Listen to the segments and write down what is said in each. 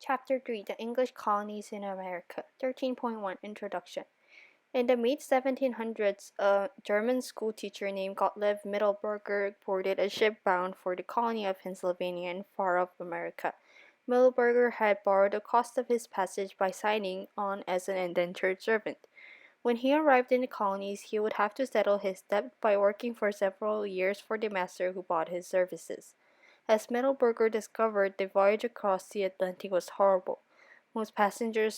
Chapter 3 The English Colonies in America 13.1 Introduction In the mid 1700s, a German schoolteacher named Gottlieb Mittelberger boarded a ship bound for the colony of Pennsylvania in far off America. Mittelberger had borrowed the cost of his passage by signing on as an indentured servant. When he arrived in the colonies, he would have to settle his debt by working for several years for the master who bought his services. As Mittelberger discovered, the voyage across the Atlantic was horrible. Most passengers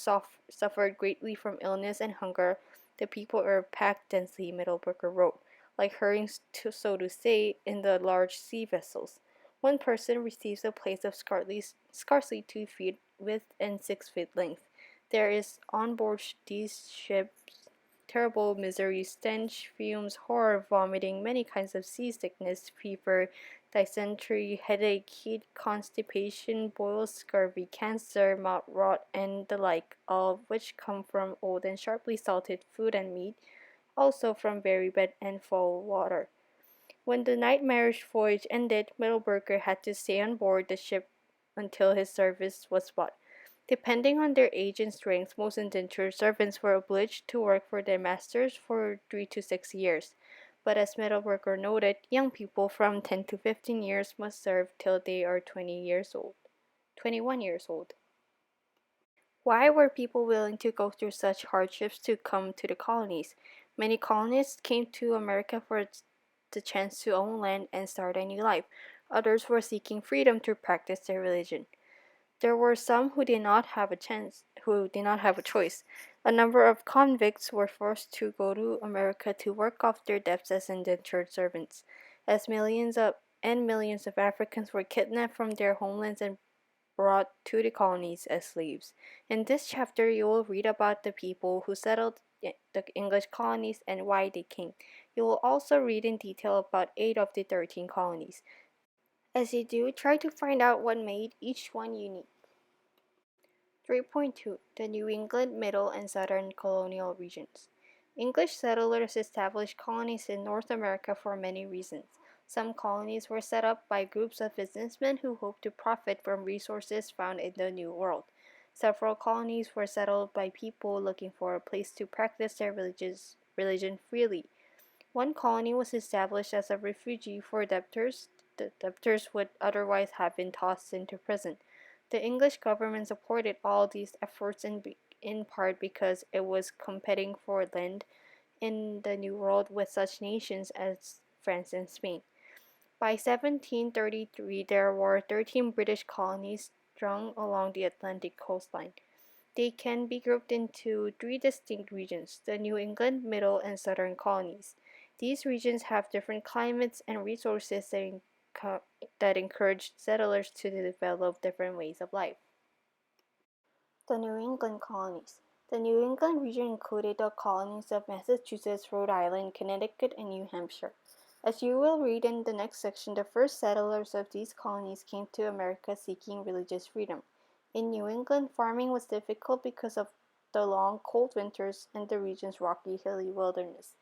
suffered greatly from illness and hunger. The people were packed densely, Mittelberger wrote, like herrings, so to say, in the large sea vessels. One person receives a place of scarcely 2 feet width and 6 feet length. There is on board these ships terrible misery, stench, fumes, horror, vomiting, many kinds of seasickness, fever, dysentery, headache, heat, constipation, boils, scurvy, cancer, mouth rot, and the like, all of which come from old and sharply salted food and meat, also from very bad and foul water. When the nightmarish voyage ended, Mittelberger had to stay on board the ship until his service was bought. Depending on their age and strength, most indentured servants were obliged to work for their masters for 3 to 6 years. But as Mittelberger noted, young people from 10 to 15 years must serve till they are 21 years old. Why were people willing to go through such hardships to come to the colonies? Many colonists came to America for the chance to own land and start a new life. Others were seeking freedom to practice their religion. There were some who did not have a choice. A number of convicts were forced to go to America to work off their debts as indentured servants, as millions of Africans were kidnapped from their homelands and brought to the colonies as slaves. In this chapter, you will read about the people who settled the English colonies and why they came. You will also read in detail about 8 of the 13 colonies. As you do, try to find out what made each one unique. 3.2 The New England, Middle, and Southern Colonial Regions. English settlers established colonies in North America for many reasons. Some colonies were set up by groups of businessmen who hoped to profit from resources found in the New World. Several colonies were settled by people looking for a place to practice their religion freely. One colony was established as a refuge for debtors. The debtors would otherwise have been tossed into prison. The English government supported all these efforts in part because it was competing for land in the New World with such nations as France and Spain. By 1733, there were 13 British colonies strung along the Atlantic coastline. They can be grouped into 3 distinct regions: the New England, Middle, and Southern colonies. These regions have different climates and resources that encouraged settlers to develop different ways of life. The New England colonies. The New England region included the colonies of Massachusetts, Rhode Island, Connecticut, and New Hampshire. As you will read in the next section, the first settlers of these colonies came to America seeking religious freedom. In New England, farming was difficult because of the long, cold winters and the region's rocky, hilly wilderness.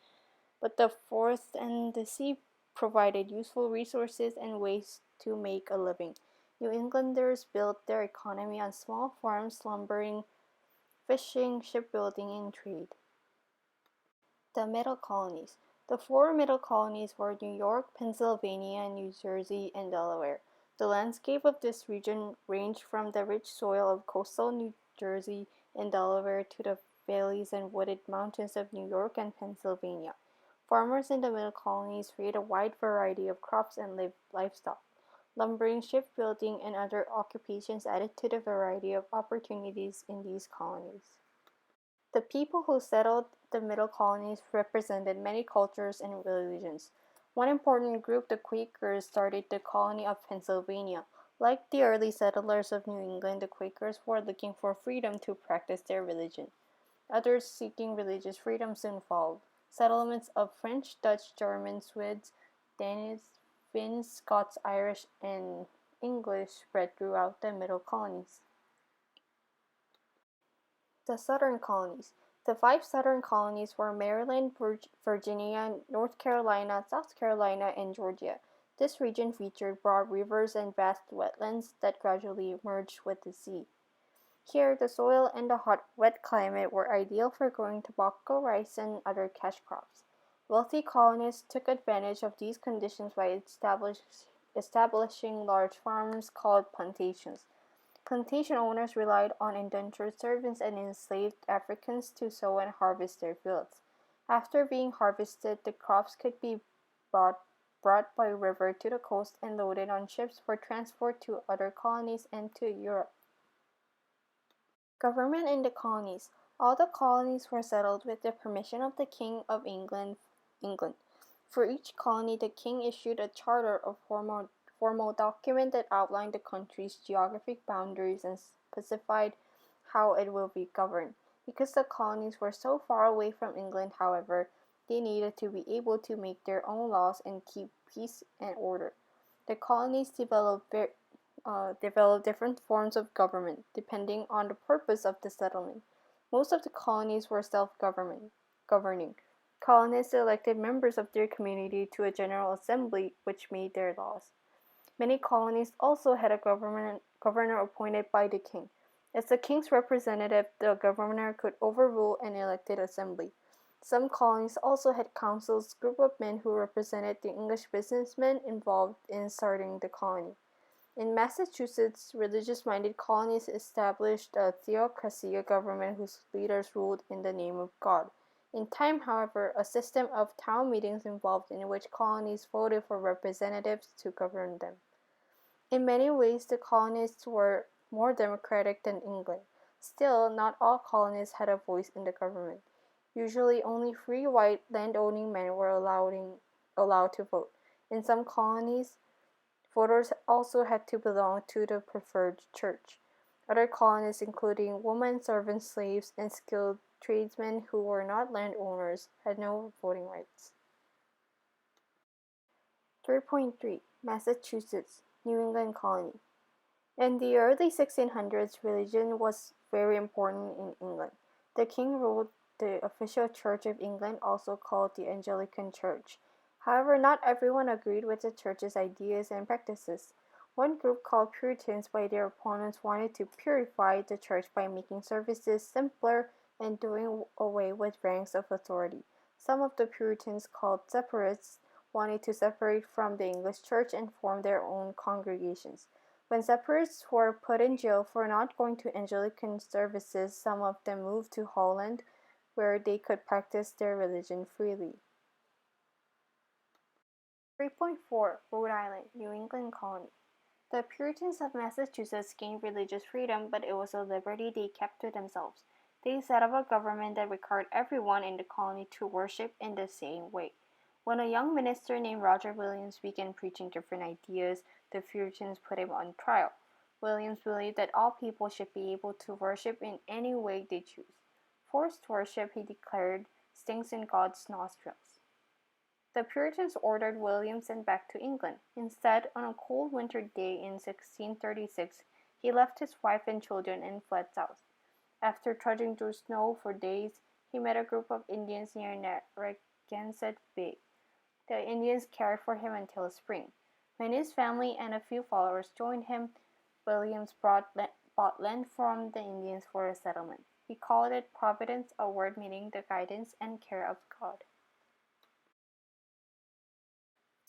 But the forest and the sea provided useful resources and ways to make a living. New Englanders built their economy on small farms, lumbering, fishing, shipbuilding, and trade. The Middle Colonies. The 4 Middle Colonies were New York, Pennsylvania, New Jersey, and Delaware. The landscape of this region ranged from the rich soil of coastal New Jersey and Delaware to the valleys and wooded mountains of New York and Pennsylvania. Farmers in the Middle Colonies raised a wide variety of crops and livestock. Lumbering, shipbuilding, and other occupations added to the variety of opportunities in these colonies. The people who settled the Middle Colonies represented many cultures and religions. One important group, the Quakers, started the colony of Pennsylvania. Like the early settlers of New England, the Quakers were looking for freedom to practice their religion. Others seeking religious freedom soon followed. Settlements of French, Dutch, German, Swedes, Danish, Finns, Scots, Irish, and English spread throughout the Middle Colonies. The Southern Colonies. The 5 Southern colonies were Maryland, Virginia, North Carolina, South Carolina, and Georgia. This region featured broad rivers and vast wetlands that gradually merged with the sea. Here, the soil and the hot, wet climate were ideal for growing tobacco, rice, and other cash crops. Wealthy colonists took advantage of these conditions by establishing large farms called plantations. Plantation owners relied on indentured servants and enslaved Africans to sow and harvest their fields. After being harvested, the crops could be brought, brought by river to the coast and loaded on ships for transport to other colonies and to Europe. Government in the colonies. All the colonies were settled with the permission of the King of England. For each colony, the king issued a charter, a formal document that outlined the country's geographic boundaries and specified how it will be governed. Because the colonies were so far away from England, however, they needed to be able to make their own laws and keep peace and order. The colonies developed different forms of government depending on the purpose of the settlement. Most of the colonies were governing. Colonists elected members of their community to a general assembly which made their laws. Many colonies also had a governor appointed by the king. As the king's representative, the governor could overrule an elected assembly. Some colonies also had councils, group of men who represented the English businessmen involved in starting the colony. In Massachusetts, religious-minded colonists established a theocracy, a government whose leaders ruled in the name of God. In time, however, a system of town meetings evolved in which colonies voted for representatives to govern them. In many ways, the colonists were more democratic than England. Still, not all colonists had a voice in the government. Usually, only free white land-owning men were allowed to vote. In some colonies, voters also had to belong to the preferred church. Other colonies, including women, servants, slaves, and skilled tradesmen who were not landowners, had no voting rights. 3.3 Massachusetts, New England Colony. In the early 1600s, religion was very important in England. The king ruled the official Church of England, also called the Anglican Church. However, not everyone agreed with the church's ideas and practices. One group, called Puritans by their opponents, wanted to purify the church by making services simpler and doing away with ranks of authority. Some of the Puritans, called Separatists, wanted to separate from the English church and form their own congregations. When Separatists were put in jail for not going to Anglican services, some of them moved to Holland, where they could practice their religion freely. 3.4 Rhode Island, New England Colony. The Puritans of Massachusetts gained religious freedom, but it was a liberty they kept to themselves. They set up a government that required everyone in the colony to worship in the same way. When a young minister named Roger Williams began preaching different ideas, the Puritans put him on trial. Williams believed that all people should be able to worship in any way they choose. Forced worship, he declared, stinks in God's nostrils. The Puritans ordered William sent back to England. Instead, on a cold winter day in 1636, he left his wife and children and fled south. After trudging through snow for days, he met a group of Indians near Narragansett Bay. The Indians cared for him until spring. When his family and a few followers joined him, Williams bought land from the Indians for a settlement. He called it Providence, a word meaning the guidance and care of God.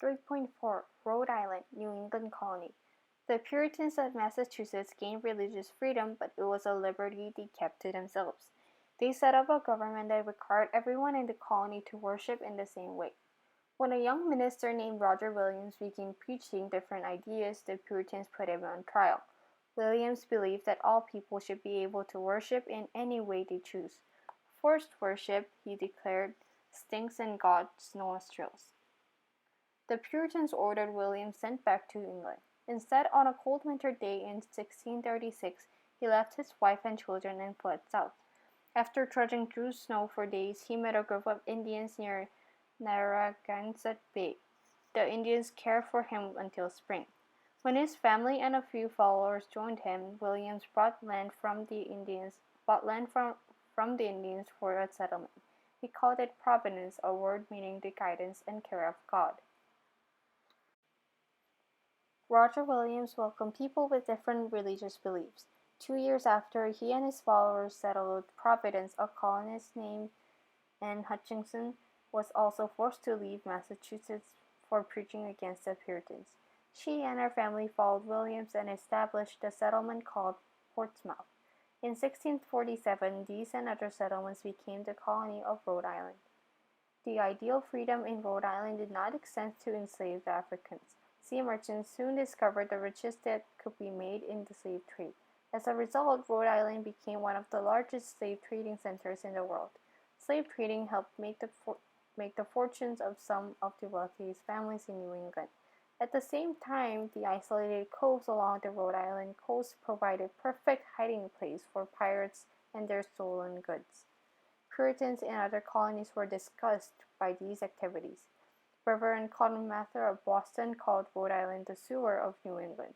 3.4 Rhode Island, New England Colony. The Puritans of Massachusetts gained religious freedom, but it was a liberty they kept to themselves. They set up a government that required everyone in the colony to worship in the same way. When a young minister named Roger Williams began preaching different ideas, the Puritans put him on trial. Williams believed that all people should be able to worship in any way they choose. Forced worship, he declared, stinks in God's nostrils. The Puritans ordered William sent back to England. Instead, on a cold winter day in 1636, he left his wife and children and fled south. After trudging through snow for days, he met a group of Indians near Narragansett Bay. The Indians cared for him until spring. When his family and a few followers joined him, Williams bought land from the Indians for a settlement. He called it Providence, a word meaning the guidance and care of God. Roger Williams welcomed people with different religious beliefs. 2 years after he and his followers settled Providence, a colonist named Anne Hutchinson was also forced to leave Massachusetts for preaching against the Puritans. She and her family followed Williams and established a settlement called Portsmouth. In 1647, these and other settlements became the colony of Rhode Island. The ideal freedom in Rhode Island did not extend to enslaved Africans. Sea merchants soon discovered the riches that could be made in the slave trade. As a result, Rhode Island became one of the largest slave trading centers in the world. Slave trading helped make the fortunes of some of the wealthiest families in New England. At the same time, the isolated coves along the Rhode Island coast provided perfect hiding place for pirates and their stolen goods. Puritans and other colonies were disgusted by these activities. Reverend Cotton Mather of Boston called Rhode Island the sewer of New England.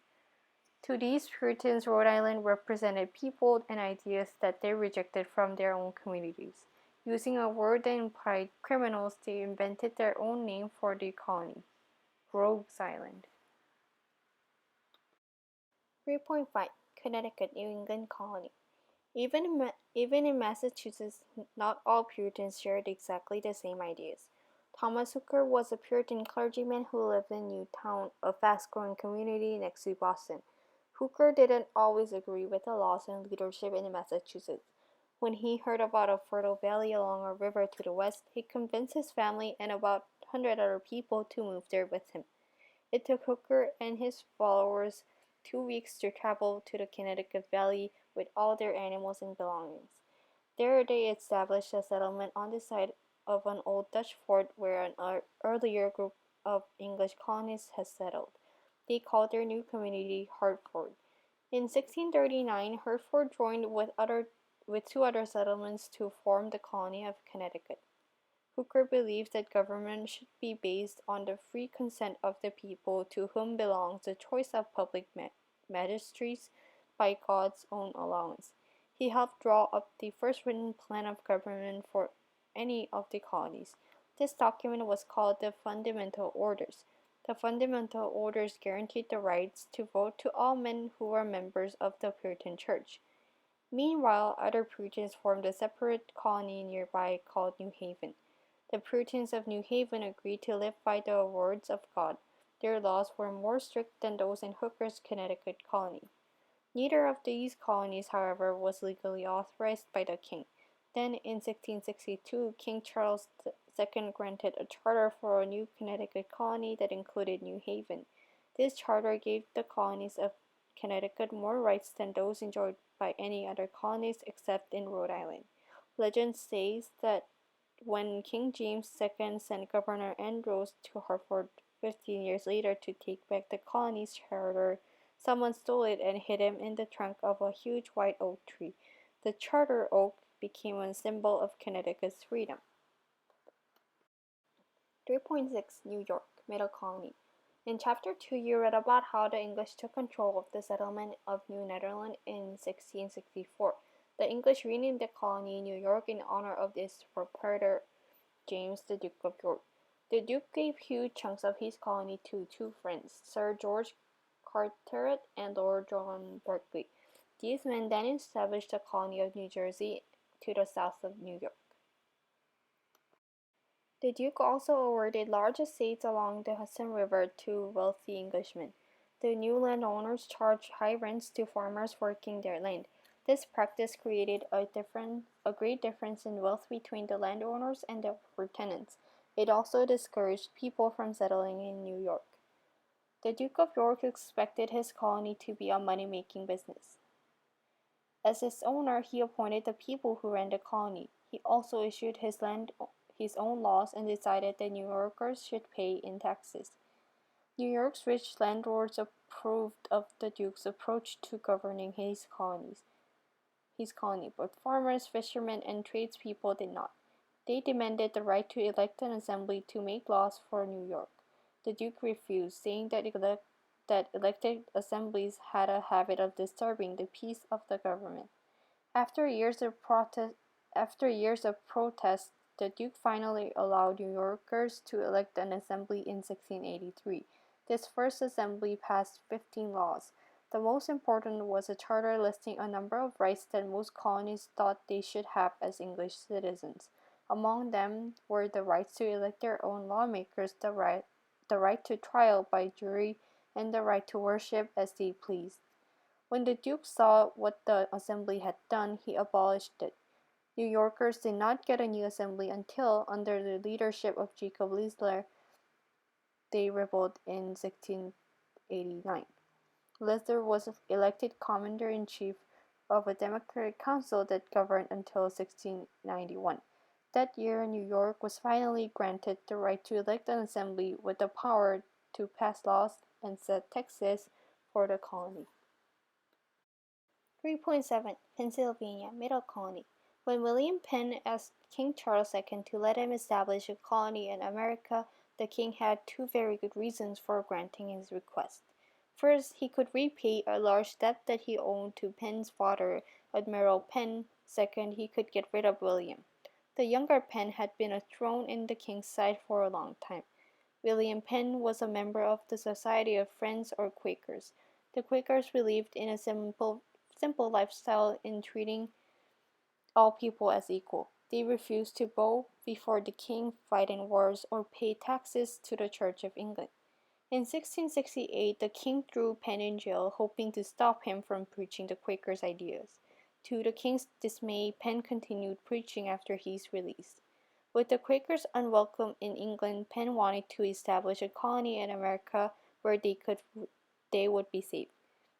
To these Puritans, Rhode Island represented people and ideas that they rejected from their own communities. Using a word that implied criminals, they invented their own name for the colony, Rogues Island. 3.5 Connecticut New England Colony. Even in Massachusetts, not all Puritans shared exactly the same ideas. Thomas Hooker was a Puritan clergyman who lived in Newtown, a fast-growing community next to Boston. Hooker didn't always agree with the laws and leadership in Massachusetts. When he heard about a fertile valley along a river to the west, he convinced his family and about 100 other people to move there with him. It took Hooker and his followers 2 weeks to travel to the Connecticut Valley with all their animals and belongings. There they established a settlement on the site of an old Dutch fort where an earlier group of English colonists had settled. They called their new community Hartford. In 1639, Hartford joined with two other settlements to form the colony of Connecticut. Hooker believed that government should be based on the free consent of the people to whom belongs the choice of public magistrates by God's own allowance. He helped draw up the first written plan of government for any of the colonies. This document was called the Fundamental Orders. The Fundamental Orders guaranteed the rights to vote to all men who were members of the Puritan Church. Meanwhile, other Puritans formed a separate colony nearby called New Haven. The Puritans of New Haven agreed to live by the words of God. Their laws were more strict than those in Hooker's Connecticut colony. Neither of these colonies, however, was legally authorized by the king. Then, in 1662, King Charles II granted a charter for a new Connecticut colony that included New Haven. This charter gave the colonies of Connecticut more rights than those enjoyed by any other colonies except in Rhode Island. Legend says that when King James II sent Governor Andros to Hartford 15 years later to take back the colony's charter, someone stole it and hid him in the trunk of a huge white oak tree. The charter oak became a symbol of Connecticut's freedom. 3.6 New York, Middle Colony. In Chapter 2, you read about how the English took control of the settlement of New Netherland in 1664. The English renamed the colony New York in honor of its proprietor, James, the Duke of York. The Duke gave huge chunks of his colony to two friends, Sir George Carteret and Lord John Berkeley. These men then established a colony of New Jersey to the south of New York. The Duke also awarded large estates along the Hudson River to wealthy Englishmen. The new landowners charged high rents to farmers working their land. This practice created a great difference in wealth between the landowners and their tenants. It also discouraged people from settling in New York. The Duke of York expected his colony to be a money-making business. As its owner, he appointed the people who ran the colony. He also issued his own laws and decided that New Yorkers should pay in taxes. New York's rich landlords approved of the Duke's approach to governing his colony, but farmers, fishermen, and tradespeople did not. They demanded the right to elect an assembly to make laws for New York. The Duke refused, saying that elected assemblies had a habit of disturbing the peace of the government. After years of protest, the Duke finally allowed New Yorkers to elect an assembly in 1683. This first assembly passed 15 laws. The most important was a charter listing a number of rights that most colonies thought they should have as English citizens. Among them were the rights to elect their own lawmakers, the right to trial by jury, and the right to worship as they pleased. When the Duke saw what the Assembly had done, he abolished it. New Yorkers did not get a new assembly until, under the leadership of Jacob Leisler, they rebelled in 1689. Leisler was elected commander-in-chief of a democratic council that governed until 1691. That year, New York was finally granted the right to elect an assembly with the power to pass laws and set taxes for the colony. 3.7 Pennsylvania Middle Colony. When William Penn asked King Charles II to let him establish a colony in America, the king had two very good reasons for granting his request. First, he could repay a large debt that he owed to Penn's father, Admiral Penn. Second, he could get rid of William. The younger Penn had been a thorn in the king's side for a long time. William Penn was a member of the Society of Friends or Quakers. The Quakers believed in a simple lifestyle in treating all people as equal. They refused to bow before the king, fight in wars, or pay taxes to the Church of England. In 1668, the king threw Penn in jail, hoping to stop him from preaching the Quakers' ideas. To the king's dismay, Penn continued preaching after his release. With the Quakers unwelcome in England, Penn wanted to establish a colony in America where they would be safe.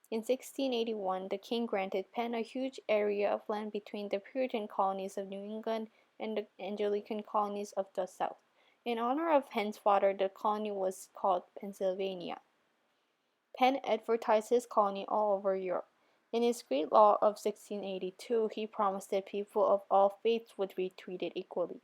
In 1681, the king granted Penn a huge area of land between the Puritan colonies of New England and the Anglican colonies of the South. In honor of Penn's father, the colony was called Pennsylvania. Penn advertised his colony all over Europe. In his Great Law of 1682, he promised that people of all faiths would be treated equally.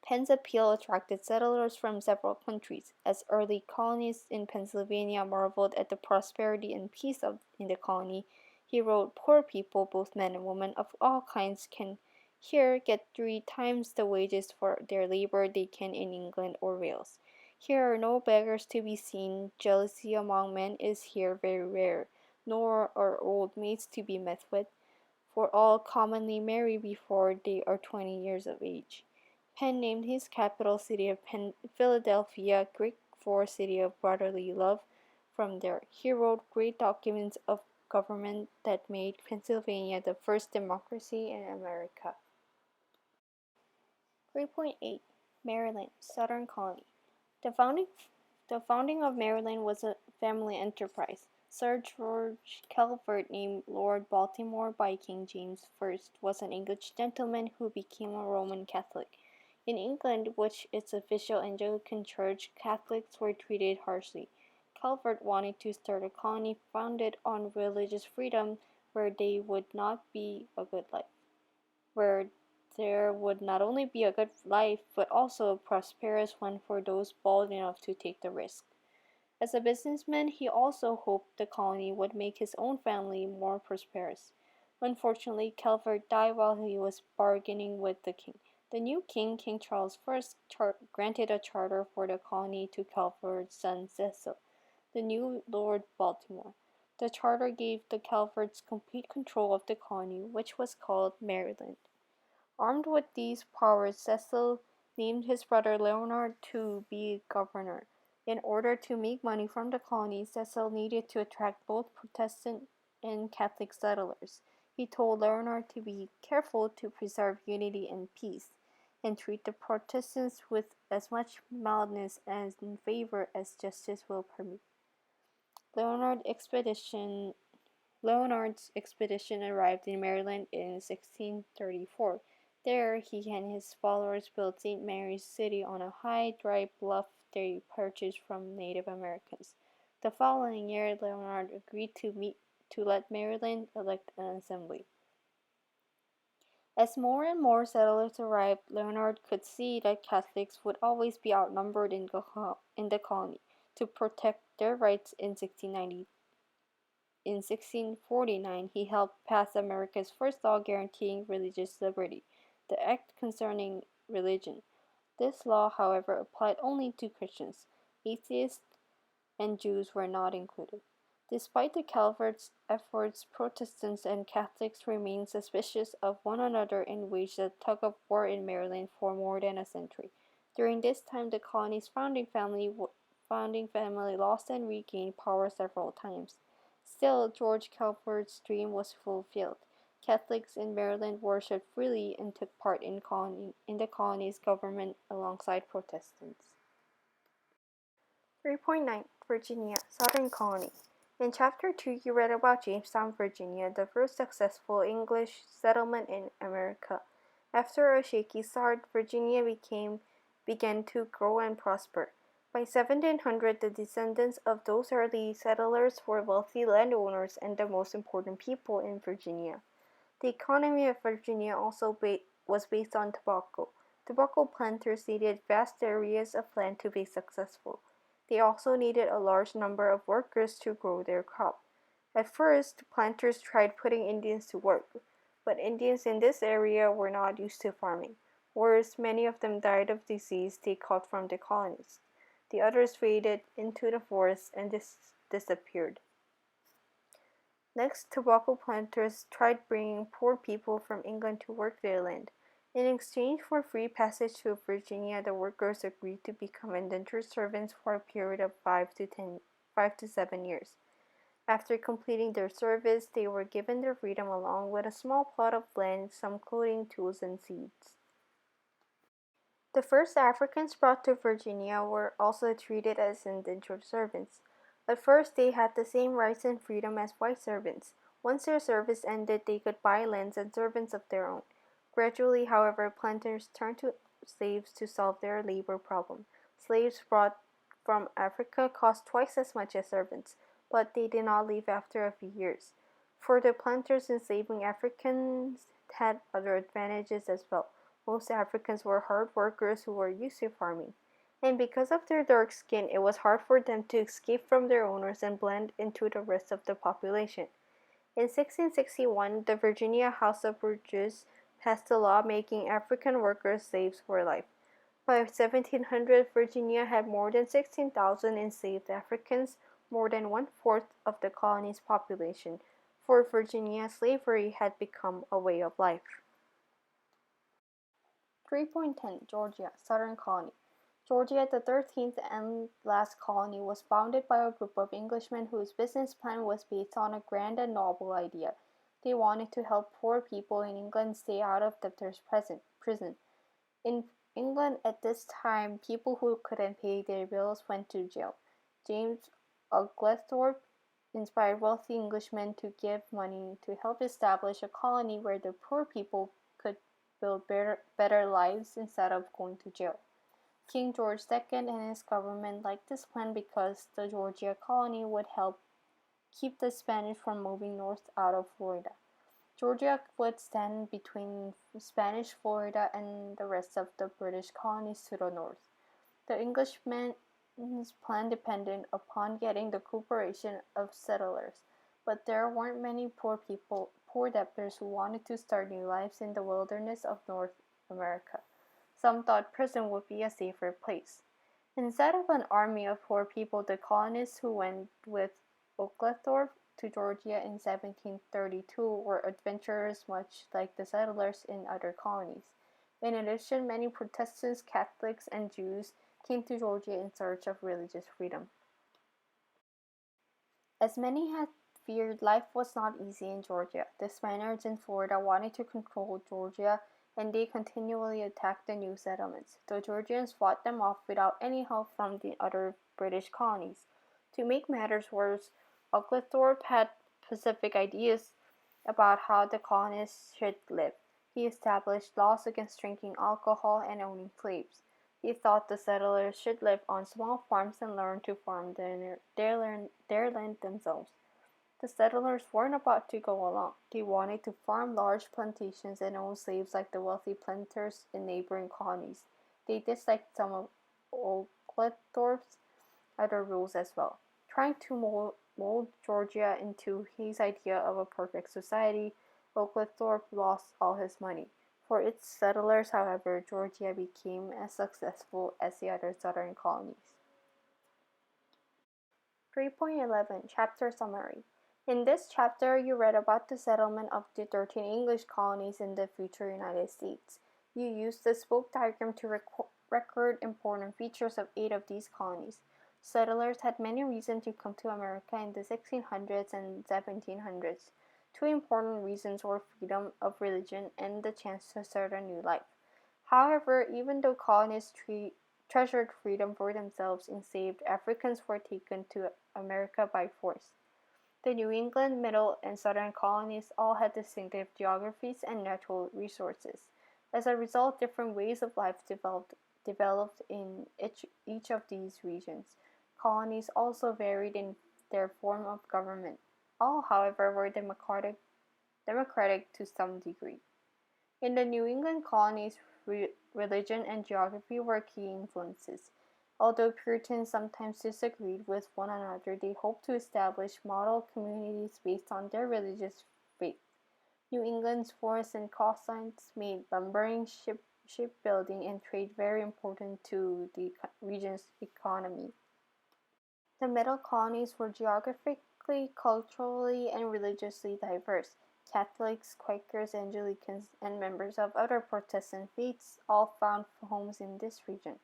Penn's appeal attracted settlers from several countries. As early colonists in Pennsylvania marveled at the prosperity and peace in the colony, he wrote, "Poor people, both men and women of all kinds, can here get 3 times the wages for their labor they can in England or Wales. Here are no beggars to be seen. Jealousy among men is here very rare, nor are old maids to be met with, for all commonly marry before they are 20 years of age." Penn named his capital city of Philadelphia, Greek for City of Brotherly Love. From there, he wrote great documents of government that made Pennsylvania the first democracy in America. 3.8 Maryland, Southern Colony. The founding of Maryland was a family enterprise. Sir George Calvert, named Lord Baltimore by King James I, was an English gentleman who became a Roman Catholic. In England, which its official Anglican church, Catholics were treated harshly. Calvert wanted to start a colony founded on religious freedom where there would not be a good life, where there would not only be a good life, but also a prosperous one for those bold enough to take the risk. As a businessman, he also hoped the colony would make his own family more prosperous. Unfortunately, Calvert died while he was bargaining with the king. The new king, King Charles I, granted a charter for the colony to Calvert's son Cecil, the new Lord Baltimore. The charter gave the Calverts complete control of the colony, which was called Maryland. Armed with these powers, Cecil named his brother Leonard to be governor. In order to make money from the colony, Cecil needed to attract both Protestant and Catholic settlers. He told Leonard to be careful to preserve unity and peace, and treat the Protestants with as much mildness and favor as justice will permit. Leonard's expedition arrived in Maryland in 1634. There, he and his followers built St. Mary's City on a high, dry bluff they purchased from Native Americans. The following year, Leonard agreed to let Maryland elect an assembly. As more and more settlers arrived, Leonard could see that Catholics would always be outnumbered in the colony. To protect their rights in 1649, he helped pass America's first law guaranteeing religious liberty, the Act Concerning Religion. This law, however, applied only to Christians. Atheists and Jews were not included. Despite the Calvert's efforts, Protestants and Catholics remained suspicious of one another and waged a tug-of-war in Maryland for more than a century. During this time, the colony's founding family lost and regained power several times. Still, George Calvert's dream was fulfilled. Catholics in Maryland worshipped freely and took part in the colony's government alongside Protestants. 3.9 Virginia, Southern Colony. In Chapter 2, you read about Jamestown, Virginia, the first successful English settlement in America. After a shaky start, Virginia began to grow and prosper. By 1700, the descendants of those early settlers were wealthy landowners and the most important people in Virginia. The economy of Virginia also was based on tobacco. Tobacco planters needed vast areas of land to be successful. They also needed a large number of workers to grow their crop. At first, planters tried putting Indians to work, but Indians in this area were not used to farming. Worse, many of them died of disease they caught from the colonists. The others faded into the forest and disappeared. Next, tobacco planters tried bringing poor people from England to work their land. In exchange for free passage to Virginia, the workers agreed to become indentured servants for a period of 5 to 7 years. After completing their service, they were given their freedom along with a small plot of land, some clothing, tools, and seeds. The first Africans brought to Virginia were also treated as indentured servants. At first, they had the same rights and freedom as white servants. Once their service ended, they could buy lands and servants of their own. Gradually, however, planters turned to slaves to solve their labor problem. Slaves brought from Africa cost twice as much as servants, but they did not leave after a few years. For the planters, enslaving Africans had other advantages as well. Most Africans were hard workers who were used to farming. And because of their dark skin, it was hard for them to escape from their owners and blend into the rest of the population. In 1661, the Virginia House of Burgesses passed a law making African workers slaves for life. By 1700, Virginia had more than 16,000 enslaved Africans, more than one-fourth of the colony's population. For Virginia, slavery had become a way of life. 3.10 Georgia, Southern Colony. Georgia, the 13th and last colony, was founded by a group of Englishmen whose business plan was based on a grand and noble idea. They wanted to help poor people in England stay out of debtors' prison. In England at this time, people who couldn't pay their bills went to jail. James Oglethorpe inspired wealthy Englishmen to give money to help establish a colony where the poor people could build better lives instead of going to jail. King George II and his government liked this plan because the Georgia colony would help keep the Spanish from moving north out of Florida. Georgia would stand between Spanish Florida and the rest of the British colonies to the north. The Englishmen's plan depended upon getting the cooperation of settlers, but there weren't many poor debtors who wanted to start new lives in the wilderness of North America. Some thought prison would be a safer place. Instead of an army of poor people, the colonists who went with Oglethorpe to Georgia in 1732 were adventurers much like the settlers in other colonies. In addition, many Protestants, Catholics, and Jews came to Georgia in search of religious freedom. As many had feared, life was not easy in Georgia. The Spaniards in Florida wanted to control Georgia, and they continually attacked the new settlements. The Georgians fought them off without any help from the other British colonies. To make matters worse, Oglethorpe had specific ideas about how the colonists should live. He established laws against drinking alcohol and owning slaves. He thought the settlers should live on small farms and learn to farm their land themselves. The settlers weren't about to go along. They wanted to farm large plantations and own slaves like the wealthy planters in neighboring colonies. They disliked some of Oglethorpe's other rules as well. Trying to mold Georgia into his idea of a perfect society, Oglethorpe lost all his money. For its settlers, however, Georgia became as successful as the other southern colonies. 3.11 Chapter Summary. In this chapter, you read about the settlement of the 13 English colonies in the future United States. You used the spoke diagram to record important features of 8 of these colonies. Settlers had many reasons to come to America in the 1600s and 1700s. Two important reasons were freedom of religion and the chance to start a new life. However, even though colonists treasured freedom for themselves, enslaved Africans were taken to America by force. The New England, Middle, and Southern colonies all had distinctive geographies and natural resources. As a result, different ways of life developed in each of these regions. Colonies also varied in their form of government. All, however, were democratic to some degree. In the New England colonies, religion and geography were key influences. Although Puritans sometimes disagreed with one another, they hoped to establish model communities based on their religious faith. New England's forests and coastlines made lumbering, shipbuilding, and trade very important to the region's economy. The Middle colonies were geographically, culturally, and religiously diverse. Catholics, Quakers, Anglicans, and members of other Protestant faiths all found homes in this region.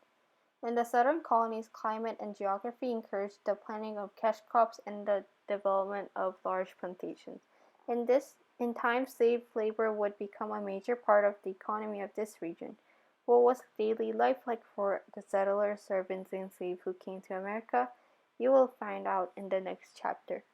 In the southern colonies, climate and geography encouraged the planting of cash crops and the development of large plantations. In time, slave labor would become a major part of the economy of this region. What was daily life like for the settlers, servants, and slaves who came to America? You will find out in the next chapter.